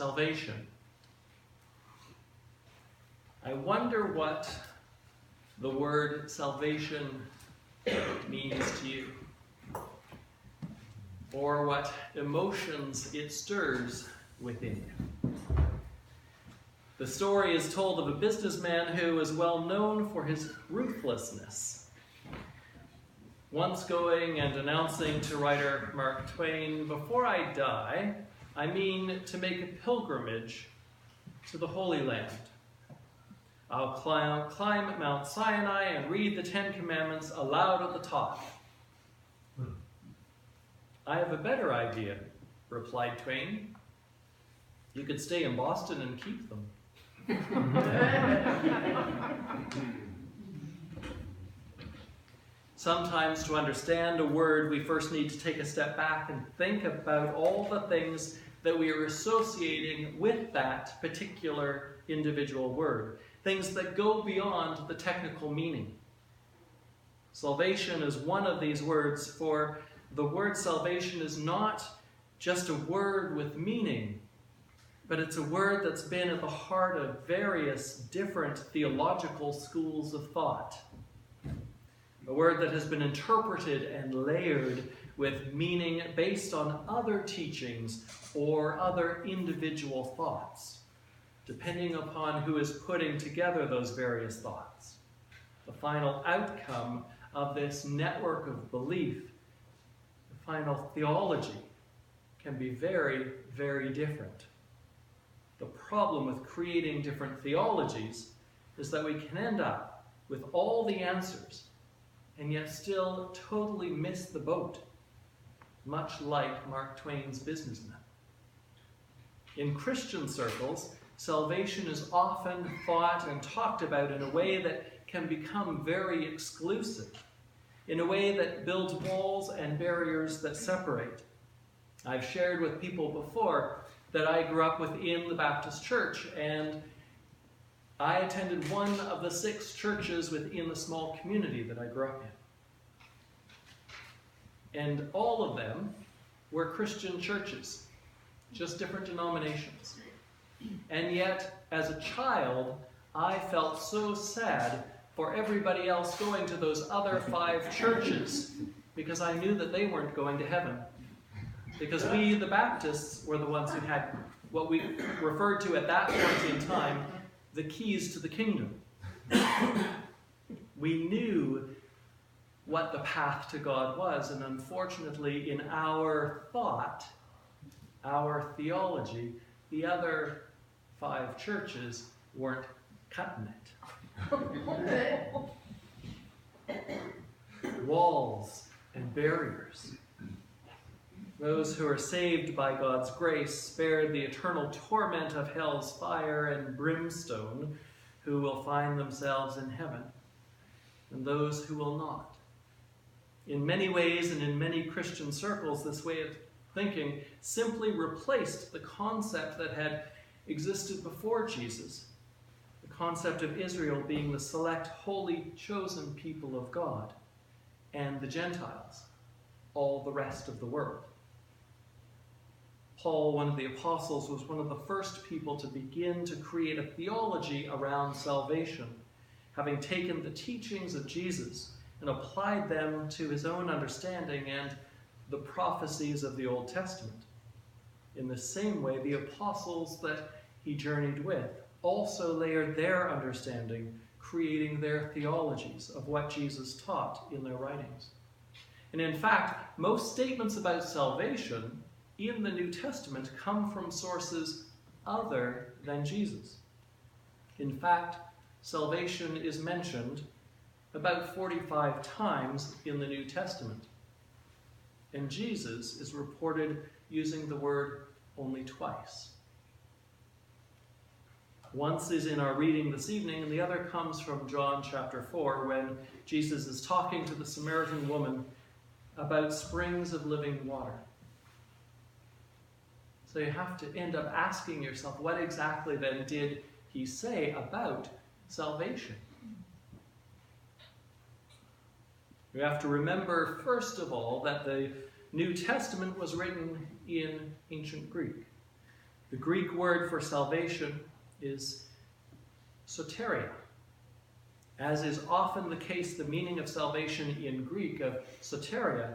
salvation. I wonder what the word salvation means to you, or what emotions it stirs within you. The story is told of a businessman who is well known for his ruthlessness. Once going and announcing to writer Mark Twain, "Before I die, I mean to make a pilgrimage to the Holy Land. I'll climb Mount Sinai and read the 10 Commandments aloud at the top." "I have a better idea," replied Twain. "You could stay in Boston and keep them." Sometimes to understand a word, we first need to take a step back and think about all the things that we are associating with that particular individual word. Things that go beyond the technical meaning. Salvation is one of these words, for the word salvation is not just a word with meaning, but it's a word that's been at the heart of various different theological schools of thought. A word that has been interpreted and layered with meaning based on other teachings or other individual thoughts, depending upon who is putting together those various thoughts. The final outcome of this network of belief, the final theology, can be very, very different. The problem with creating different theologies is that we can end up with all the answers and yet still totally miss the boat, much like Mark Twain's businessman. In Christian circles, salvation is often thought and talked about in a way that can become very exclusive, in a way that builds walls and barriers that separate. I've shared with people before that I grew up within the Baptist church, and I attended one of the 6 churches within the small community that I grew up in. And all of them were Christian churches, just different denominations. And yet, as a child, I felt so sad for everybody else going to those other 5 churches because I knew that they weren't going to heaven. Because we, the Baptists, were the ones who had what we referred to at that point in time, the keys to the kingdom. We knew what the path to God was, and unfortunately, in our thought, our theology, the other 5 churches weren't cutting it. Walls and barriers. Those who are saved by God's grace, spared the eternal torment of hell's fire and brimstone, who will find themselves in heaven, and those who will not. In many ways and in many Christian circles, this way of thinking simply replaced the concept that had existed before Jesus, the concept of Israel being the select, holy, chosen people of God, and the Gentiles, all the rest of the world. Paul, one of the apostles, was one of the first people to begin to create a theology around salvation, having taken the teachings of Jesus and applied them to his own understanding and the prophecies of the Old Testament. In the same way, the apostles that he journeyed with also layered their understanding, creating their theologies of what Jesus taught in their writings. And in fact, most statements about salvation in the New Testament come from sources other than Jesus. In fact, salvation is mentioned about 45 times in the New Testament. And Jesus is reported using the word only twice. Once is in our reading this evening, and the other comes from John chapter 4, when Jesus is talking to the Samaritan woman about springs of living water. So you have to end up asking yourself, what exactly then did he say about salvation? We have to remember, first of all, that the New Testament was written in ancient Greek. The Greek word for salvation is soteria. As is often the case, the meaning of salvation in Greek of soteria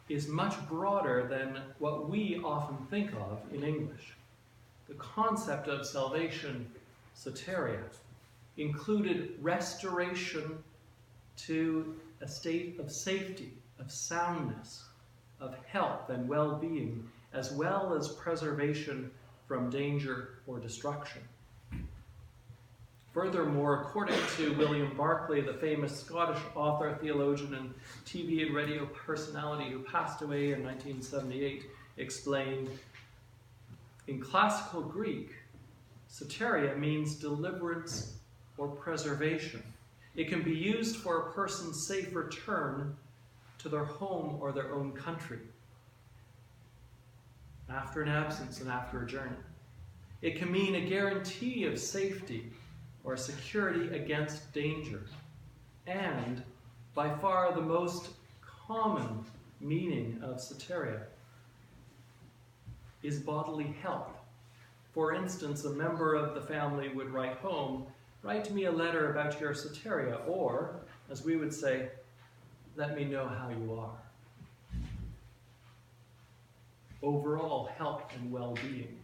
is much broader than what we often think of in English. The concept of salvation, soteria, included restoration to a state of safety, of soundness, of health and well-being, as well as preservation from danger or destruction. Furthermore, according to William Barclay, the famous Scottish author, theologian, and TV and radio personality who passed away in 1978, explained, in classical Greek, soteria means deliverance or preservation. It can be used for a person's safe return to their home or their own country after an absence and after a journey. It can mean a guarantee of safety or security against danger. And by far the most common meaning of soteria is bodily health. For instance, a member of the family would write home, "Write me a letter about your soteria," or, as we would say, "Let me know how you are." Overall health and well-being.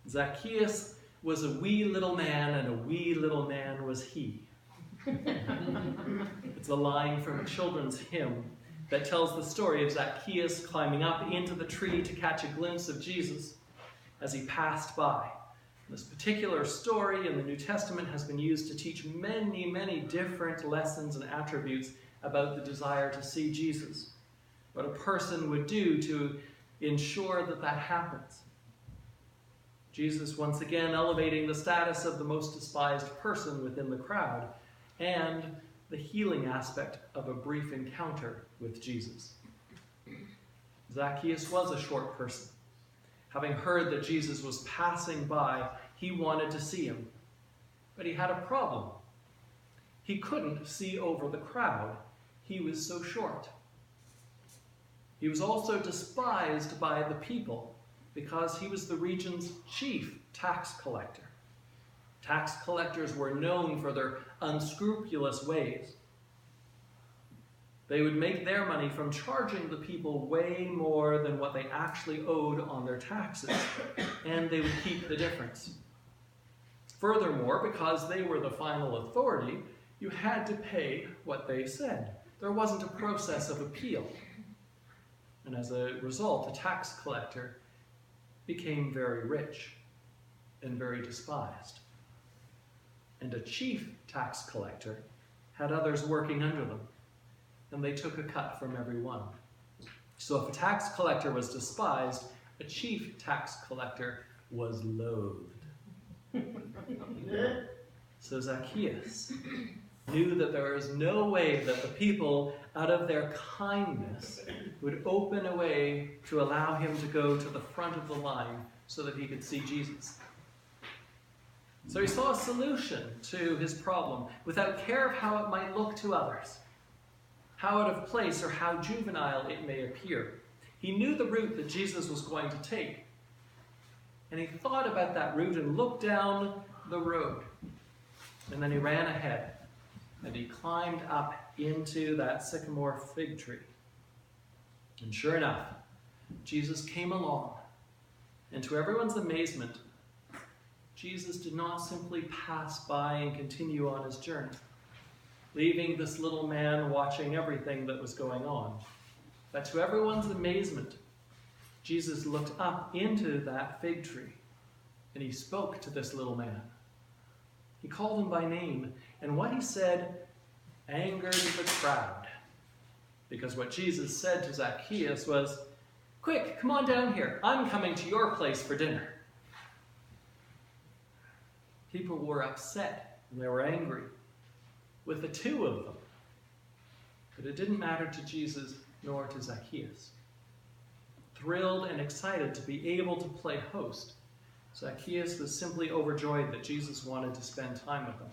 Zacchaeus was a wee little man, and a wee little man was he. It's a line from a children's hymn that tells the story of Zacchaeus climbing up into the tree to catch a glimpse of Jesus as he passed by. This particular story in the New Testament has been used to teach many, many different lessons and attributes about the desire to see Jesus, what a person would do to ensure that that happens. Jesus once again elevating the status of the most despised person within the crowd, and the healing aspect of a brief encounter with Jesus. Zacchaeus was a short person. Having heard that Jesus was passing by, he wanted to see him. But he had a problem. He couldn't see over the crowd. He was so short. He was also despised by the people because he was the region's chief tax collector. Tax collectors were known for their unscrupulous ways. They would make their money from charging the people way more than what they actually owed on their taxes, and they would keep the difference. Furthermore, because they were the final authority, you had to pay what they said. There wasn't a process of appeal. And as a result, a tax collector became very rich and very despised. And a chief tax collector had others working under them, and they took a cut from every one. So if a tax collector was despised, a chief tax collector was loathed. So Zacchaeus knew that there was no way that the people, out of their kindness, would open a way to allow him to go to the front of the line so that he could see Jesus. So he saw a solution to his problem without care of how it might look to others, how out of place or how juvenile it may appear. He knew the route that Jesus was going to take, and he thought about that route and looked down the road, and then he ran ahead. And he climbed up into that sycamore fig tree. And sure enough, Jesus came along. And to everyone's amazement, Jesus did not simply pass by and continue on his journey, leaving this little man watching everything that was going on. But to everyone's amazement, Jesus looked up into that fig tree, and he spoke to this little man. He called him by name, and what he said angered the crowd. Because what Jesus said to Zacchaeus was, "Quick, come on down here. I'm coming to your place for dinner." People were upset and they were angry with the two of them. But it didn't matter to Jesus nor to Zacchaeus. Thrilled and excited to be able to play host, Zacchaeus was simply overjoyed that Jesus wanted to spend time with him.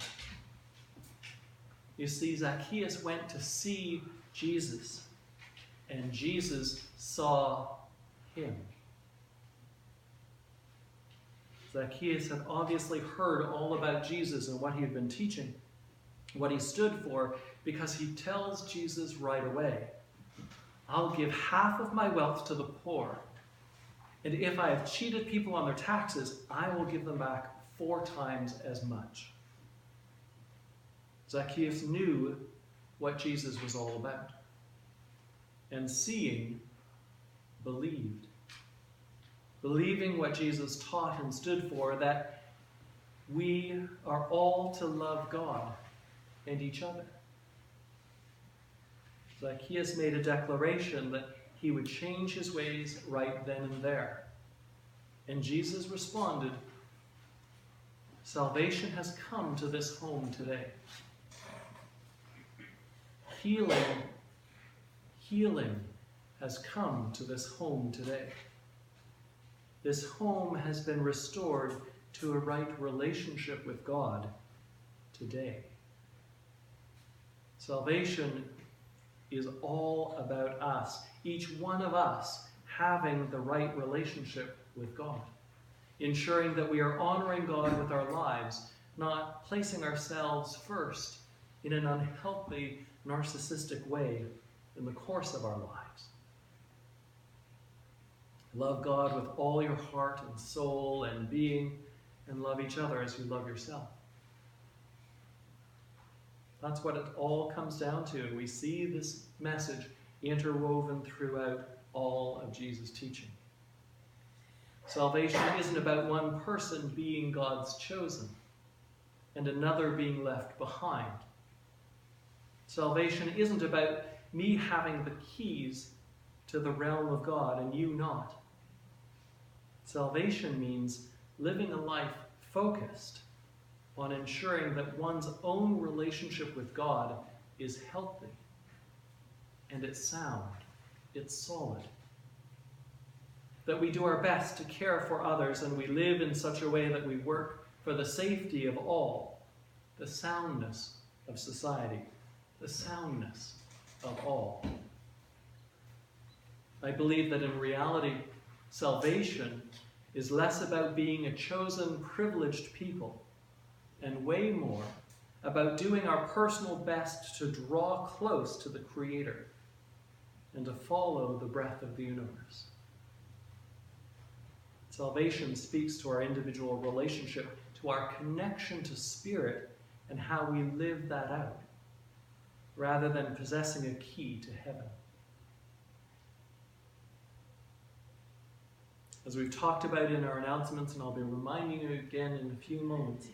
You see, Zacchaeus went to see Jesus, and Jesus saw him. Zacchaeus had obviously heard all about Jesus and what he had been teaching, what he stood for, because he tells Jesus right away, I'll give half of my wealth to the poor, and if I have cheated people on their taxes, I will give them back 4 times as much. Zacchaeus knew what Jesus was all about, and seeing, believed. Believing what Jesus taught and stood for, that we are all to love God and each other. Zacchaeus made a declaration that he would change his ways right then and there. And Jesus responded, salvation has come to this home today. Healing has come to this home today. This home has been restored to a right relationship with God today. Salvation is all about us, each one of us having the right relationship with God, ensuring that we are honoring God with our lives, not placing ourselves first in an unhealthy, narcissistic way in the course of our lives. Love God with all your heart and soul and being, and love each other as you love yourself. That's what it all comes down to, and we see this message interwoven throughout all of Jesus' teaching. Salvation isn't about one person being God's chosen and another being left behind. Salvation isn't about me having the keys to the realm of God and you not. Salvation means living a life focused on ensuring that one's own relationship with God is healthy and it's sound, it's solid. That we do our best to care for others and we live in such a way that we work for the safety of all, the soundness of society, the soundness of all. I believe that in reality, salvation is less about being a chosen, privileged people and way more about doing our personal best to draw close to the Creator and to follow the breath of the universe. Salvation speaks to our individual relationship, to our connection to Spirit, and how we live that out, rather than possessing a key to heaven. As we've talked about in our announcements, and I'll be reminding you again in a few moments,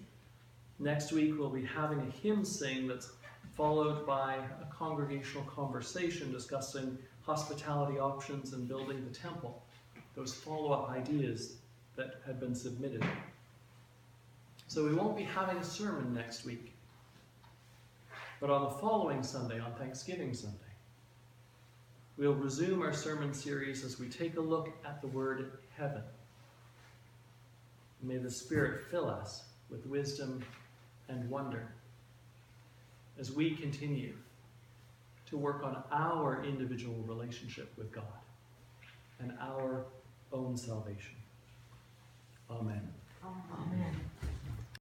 next week we'll be having a hymn sing that's followed by a congregational conversation discussing hospitality options and building the temple, those follow-up ideas that had been submitted. So we won't be having a sermon next week, but on the following Sunday, on Thanksgiving Sunday, we'll resume our sermon series as we take a look at the word heaven. May the Spirit fill us with wisdom and wonder as we continue to work on our individual relationship with God and our own salvation. Amen. Amen.